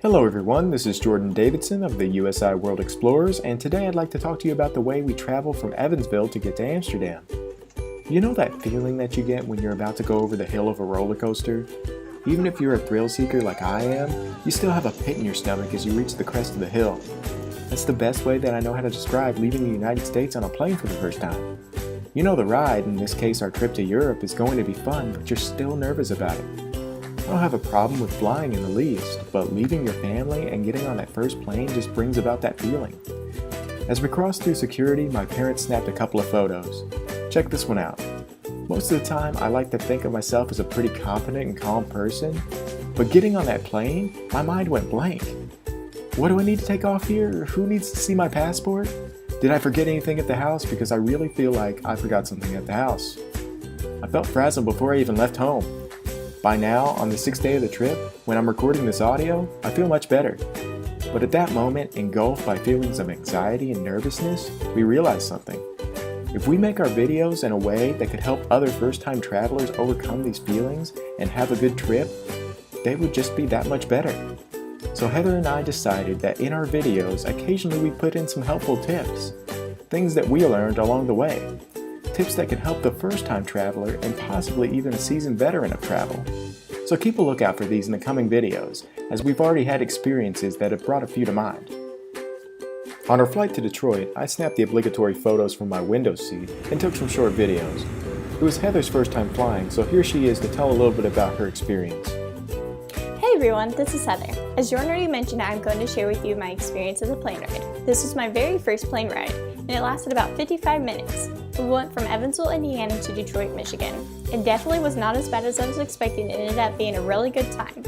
Hello everyone, this is Jordan Davidson of the USI World Explorers, and today I'd like to talk to you about the way we travel from Evansville to get to Amsterdam. You know that feeling that you get when you're about to go over the hill of a roller coaster? Even if you're a thrill seeker like I am, you still have a pit in your stomach as you reach the crest of the hill. That's the best way that I know how to describe leaving the United States on a plane for the first time. You know the ride, in this case our trip to Europe, is going to be fun, but you're still nervous about it. I don't have a problem with flying in the least, but leaving your family and getting on that first plane just brings about that feeling. As we crossed through security, my parents snapped a couple of photos. Check this one out. Most of the time, I like to think of myself as a pretty confident and calm person, but getting on that plane, my mind went blank. What do I need to take off here? Who needs to see my passport? Did I forget anything at the house? Because I really feel like I forgot something at the house. I felt frazzled before I even left home. By now, on the 6th day of the trip, when I'm recording this audio, I feel much better. But at that moment, engulfed by feelings of anxiety and nervousness, we realized something. If we make our videos in a way that could help other first-time travelers overcome these feelings and have a good trip, they would just be that much better. So Heather and I decided that in our videos, occasionally we put in some helpful tips, things that we learned along the way. Tips that can help the first-time traveler and possibly even a seasoned veteran of travel. So keep a lookout for these in the coming videos, as we've already had experiences that have brought a few to mind. On our flight to Detroit, I snapped the obligatory photos from my window seat and took some short videos. It was Heather's first time flying, so here she is to tell a little bit about her experience. Hey everyone, this is Heather. As Jordan already mentioned, I'm going to share with you my experience as a plane ride. This was my very first plane ride, and it lasted about 55 minutes. We went from Evansville, Indiana to Detroit, Michigan. It definitely was not as bad as I was expecting. It ended up being a really good time.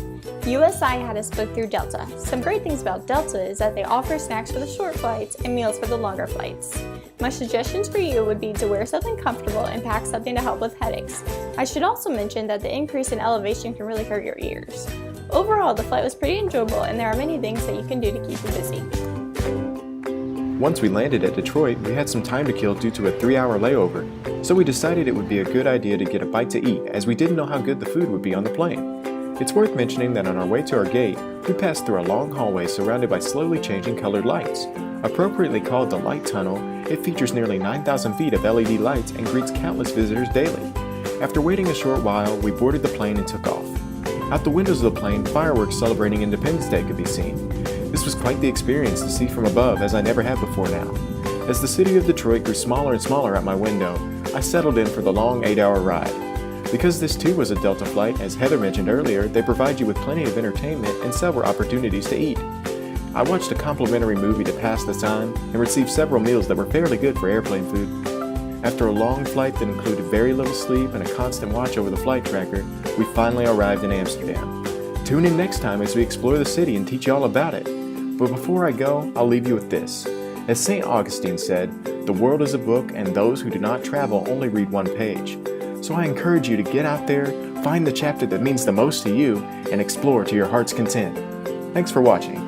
USI had us booked through Delta. Some great things about Delta is that they offer snacks for the short flights and meals for the longer flights. My suggestions for you would be to wear something comfortable and pack something to help with headaches. I should also mention that the increase in elevation can really hurt your ears. Overall, the flight was pretty enjoyable and there are many things that you can do to keep you busy. Once we landed at Detroit, we had some time to kill due to a 3-hour layover, so we decided it would be a good idea to get a bite to eat, as we didn't know how good the food would be on the plane. It's worth mentioning that on our way to our gate, we passed through a long hallway surrounded by slowly changing colored lights. Appropriately called the Light Tunnel, it features nearly 9,000 feet of LED lights and greets countless visitors daily. After waiting a short while, we boarded the plane and took off. Out the windows of the plane, fireworks celebrating Independence Day could be seen. This was quite the experience to see from above, as I never had before now. As the city of Detroit grew smaller and smaller out my window, I settled in for the long 8-hour ride. Because this too was a Delta flight, as Heather mentioned earlier, they provide you with plenty of entertainment and several opportunities to eat. I watched a complimentary movie to pass the time and received several meals that were fairly good for airplane food. After a long flight that included very little sleep and a constant watch over the flight tracker, we finally arrived in Amsterdam. Tune in next time as we explore the city and teach you all about it. But before I go, I'll leave you with this. As St. Augustine said, "The world is a book, and those who do not travel only read one page." So I encourage you to get out there, find the chapter that means the most to you, and explore to your heart's content. Thanks for watching.